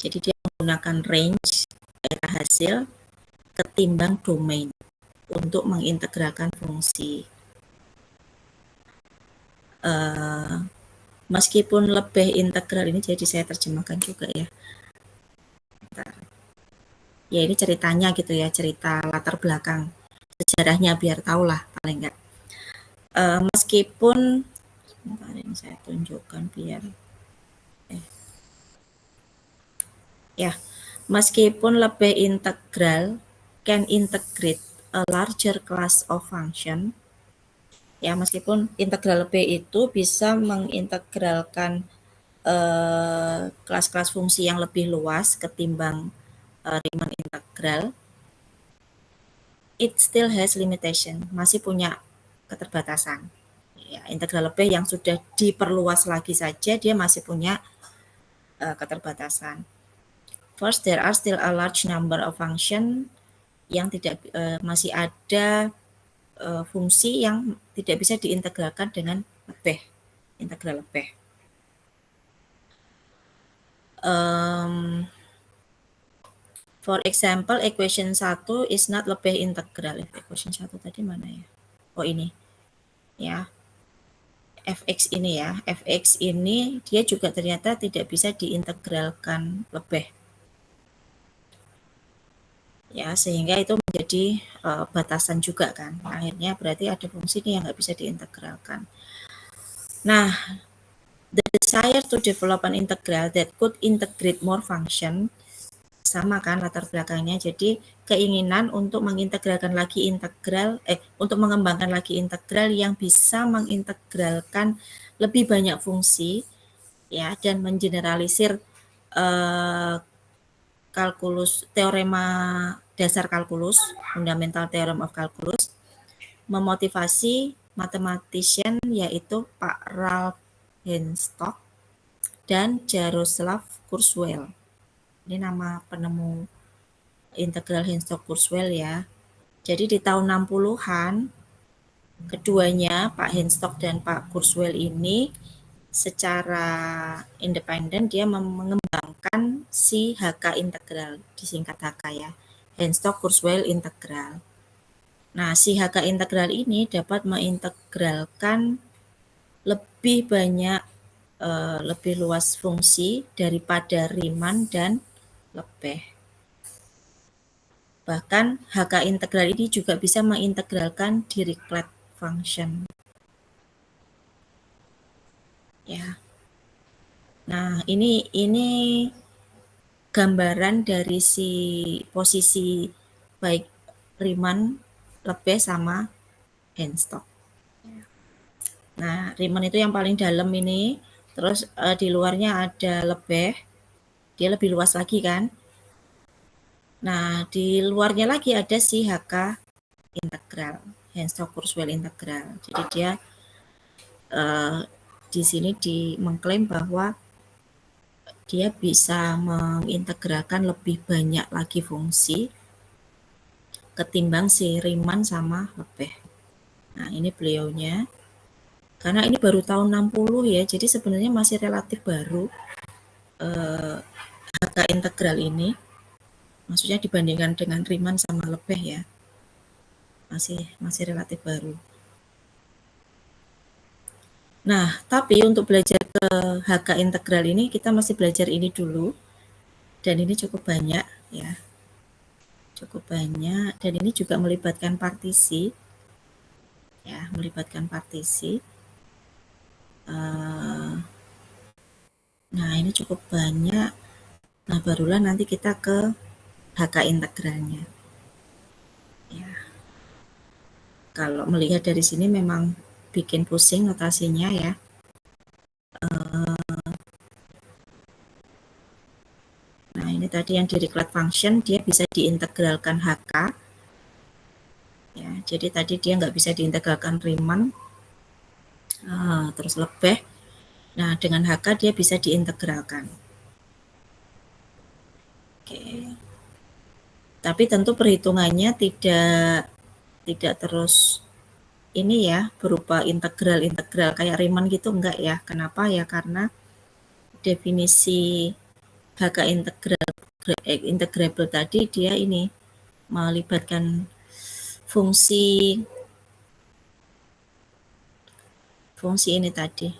Jadi dia menggunakan range daerah hasil ketimbang domain untuk mengintegralkan fungsi. Meskipun lebih integral ini, jadi saya terjemahkan juga ya. Ya ini ceritanya gitu ya, cerita latar belakang sejarahnya biar tahulah paling enggak. Meskipun sebentar ini saya tunjukkan biar ya, meskipun lebih integral can integrate a larger class of function. Ya, meskipun integral lebih itu bisa mengintegralkan kelas-kelas fungsi yang lebih luas ketimbang Riemann integral, it still has limitation, masih punya keterbatasan. Ya, integral lebih yang sudah diperluas lagi saja dia masih punya keterbatasan. First, there are still a large number of functions yang tidak masih ada fungsi yang tidak bisa diintegralkan dengan lebeh, integral lebeh. For example, equation 1 is not lebih integral. Equation 1 tadi mana ya? Oh ini, ya. Fx ini ya, Fx ini dia juga ternyata tidak bisa diintegralkan lebih. Ya, sehingga itu menjadi batasan juga kan. Akhirnya berarti ada fungsi ini yang nggak bisa diintegralkan. Nah, the desire to develop an integral that could integrate more function, sama kan latar belakangnya. Jadi keinginan untuk mengintegralkan lagi untuk mengembangkan lagi integral yang bisa mengintegralkan lebih banyak fungsi ya, dan mengeneralisir kalkulus, teorema dasar kalkulus, fundamental theorem of calculus, memotivasi mathematician yaitu Pak Ralph Henstock dan Jaroslav Kurzweil. Ini nama penemu integral Henstock-Kurzweil ya. Jadi di tahun 60-an keduanya, Pak Henstock dan Pak Kurzweil ini secara independen dia mengembangkan si HK integral, disingkat HK ya, Henstock-Kurzweil integral. Nah, si HK integral ini dapat mengintegralkan lebih banyak, lebih luas fungsi daripada Riemann dan Lebesgue. Bahkan HK integral ini juga bisa mengintegralkan Dirichlet function. Ya. Nah, ini gambaran dari si posisi baik Riemann, Lebesgue sama Henstock. Nah, Riemann itu yang paling dalam ini, terus di luarnya ada Lebesgue, dia lebih luas lagi kan. Nah, di luarnya lagi ada si HK integral, Henstock-Kurzweil integral. Jadi dia di sini mengklaim bahwa dia bisa mengintegralkan lebih banyak lagi fungsi ketimbang si Riemann sama Lebesgue. Nah, ini beliaunya. Karena ini baru tahun 60 ya, jadi sebenarnya masih relatif baru HK integral ini. Maksudnya dibandingkan dengan Riemann sama Lebesgue ya. Masih relatif baru. Nah, tapi untuk belajar ke HK integral ini kita masih belajar ini dulu. Dan ini cukup banyak ya. Cukup banyak dan ini juga melibatkan partisi. Ya, melibatkan partisi. Nah, ini cukup banyak. Nah, barulah nanti kita ke HK integralnya. Ya. Kalau melihat dari sini memang bikin pusing notasinya ya. Nah, ini tadi yang Dirichlet function, dia bisa diintegralkan HK. Ya, jadi tadi dia nggak bisa diintegralkan Riemann, terus Lebesgue. Nah, dengan HK dia bisa diintegralkan. Oke. Tapi tentu perhitungannya tidak terus ini ya, berupa integral kayak Riemann gitu enggak ya. Kenapa ya? Karena definisi HK integrable tadi dia ini melibatkan fungsi ini tadi.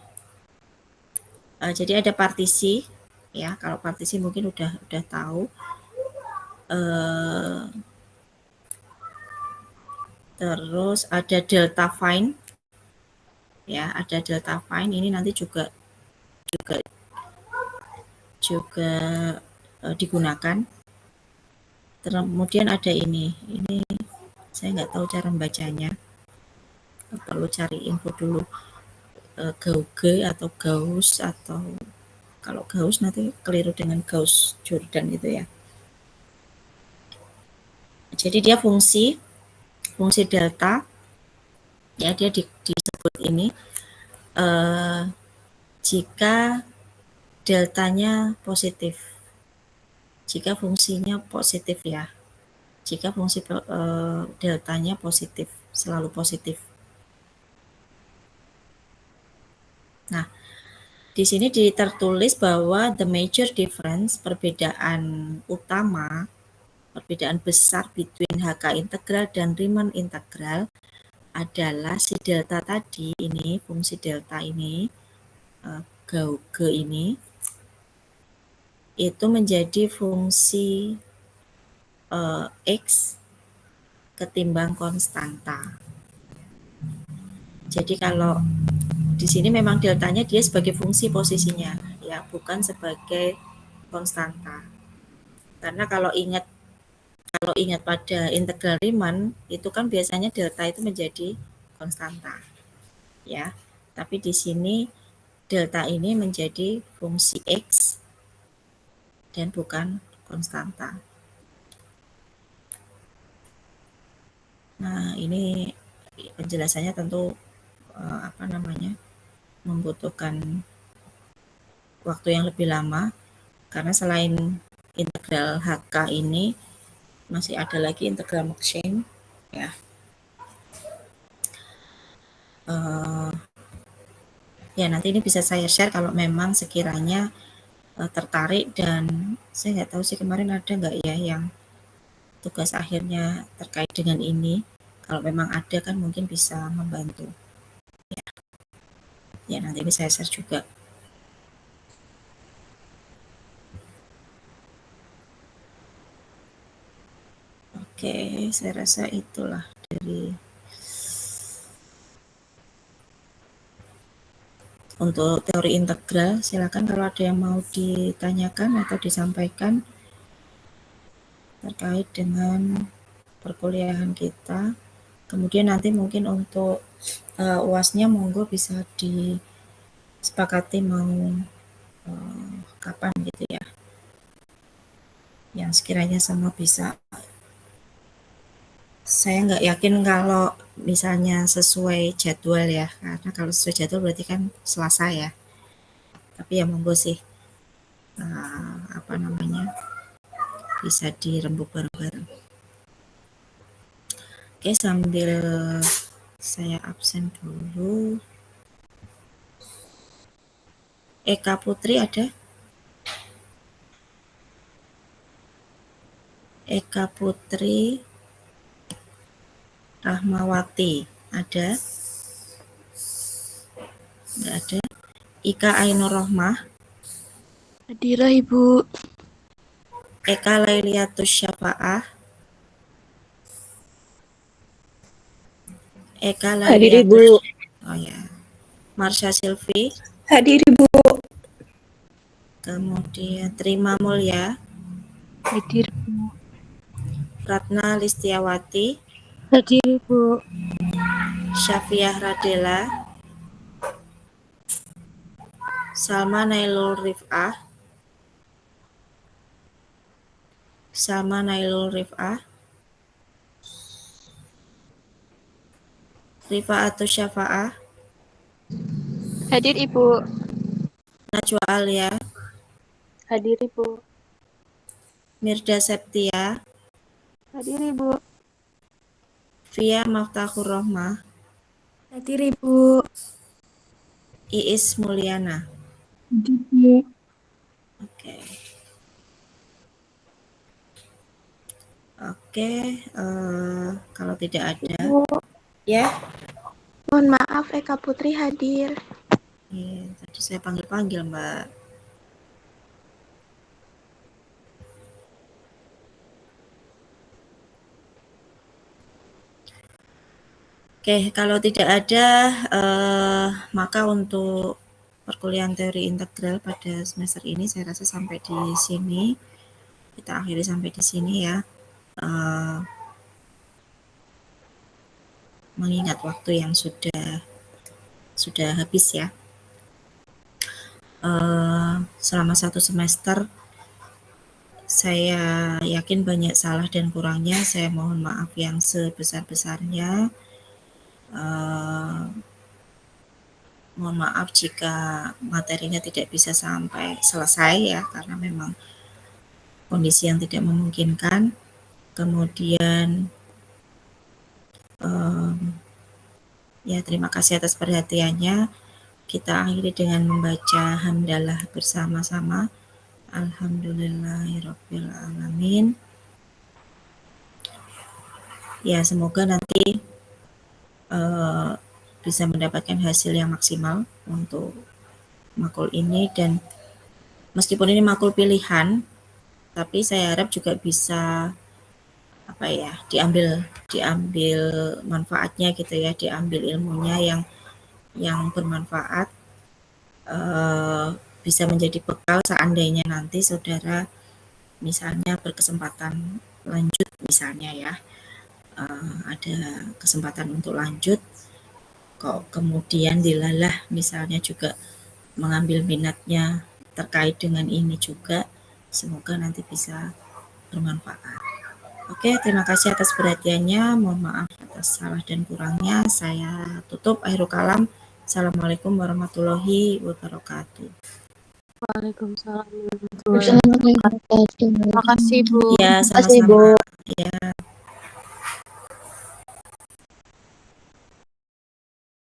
Jadi ada partisi ya, kalau partisi mungkin udah tahu. Terus ada delta fine ya, ada delta fine ini nanti juga digunakan. Kemudian ada ini saya nggak tahu cara membacanya, perlu cari info dulu. Gauge atau Gauss, atau kalau Gauss nanti keliru dengan Gauss Jordan itu ya. Jadi dia fungsi delta ya, dia disebut ini jika deltanya positif, jika fungsinya positif ya. jika fungsi deltanya positif, selalu positif. Nah, di sini tertulis bahwa the major difference, perbedaan utama, perbedaan besar between HK integral dan Riemann integral adalah si delta tadi ini, fungsi delta ini, G ini, itu menjadi fungsi X ketimbang konstanta. Jadi kalau di sini memang deltanya dia sebagai fungsi posisinya, ya bukan sebagai konstanta. Karena kalau ingat pada integral Riemann itu kan biasanya delta itu menjadi konstanta, ya. Tapi di sini delta ini menjadi fungsi X dan bukan konstanta. Nah, ini penjelasannya tentu membutuhkan waktu yang lebih lama karena selain integral HK ini masih ada lagi integral Maxim, ya. Ya nanti ini bisa saya share kalau memang sekiranya tertarik, dan saya nggak tahu sih kemarin ada nggak ya yang tugas akhirnya terkait dengan ini. Kalau memang ada kan mungkin bisa membantu. Ya nanti bisa saya share juga. Oke, saya rasa itulah dari untuk teori integral. Silakan kalau ada yang mau ditanyakan atau disampaikan terkait dengan perkuliahan kita. Kemudian nanti mungkin untuk UAS-nya monggo bisa disepakati mau kapan gitu ya. Yang sekiranya semua bisa. Saya nggak yakin kalau misalnya sesuai jadwal ya, karena kalau sesuai jadwal berarti kan Selasa ya. Tapi ya monggo sih, bisa dirembuk bareng-bareng. Oke, sambil saya absen dulu. Eka Putri ada? Eka Putri Rahmawati ada? Nggak ada. Ika Ainur Rohmah? Hadirah Ibu. Eka Lailiatus Syafa'ah? Eka Lailiatus. Oh ya. Marsha Silvi? Hadir Ibu. Kemudian Trima Mulya? Hadir Ibu. Ratna Listiawati? Hadir Ibu. Syafiah Radela? Salma Nailul Rif'ah? Salma Nailul Rif'ah? Rifa'atus Syafa'ah? Hadir Ibu. Najwa Alia? Hadir Ibu. Mirda Septia? Hadir Ibu. Via Maftahur Rohmah? Hadir Ibu. Iis Mulyana? Hadir Ibu. Oke. Oke, kalau tidak ada, Ibu. Ya. Mohon maaf, Eka Putri hadir. Iya, tadi saya panggil-panggil, Mbak. Oke, kalau tidak ada, maka untuk perkuliahan teori integral pada semester ini saya rasa sampai di sini. Kita akhiri sampai di sini ya. Mengingat waktu yang sudah habis ya. Selama 1 semester saya yakin banyak salah dan kurangnya. Saya mohon maaf yang sebesar-besarnya. Mohon maaf jika materinya tidak bisa sampai selesai ya, karena memang kondisi yang tidak memungkinkan. Kemudian ya terima kasih atas perhatiannya. Kita akhiri dengan membaca hamdalah bersama-sama. Alhamdulillahirabbil alamin. Ya, semoga nanti bisa mendapatkan hasil yang maksimal untuk makul ini, dan meskipun ini makul pilihan, tapi saya harap juga bisa diambil manfaatnya gitu ya, diambil ilmunya yang bermanfaat, bisa menjadi bekal seandainya nanti saudara misalnya berkesempatan lanjut, misalnya ya, ada kesempatan untuk lanjut, kok kemudian dilalah misalnya juga mengambil minatnya terkait dengan ini juga, semoga nanti bisa bermanfaat. Oke, terima kasih atas perhatiannya. Mohon maaf atas salah dan kurangnya. Saya tutup. Akhirul kalam. Assalamualaikum warahmatullahi wabarakatuh. Waalaikumsalam warahmatullahi wabarakatuh. Terima kasih, Bu. Ya, sama-sama. Ya.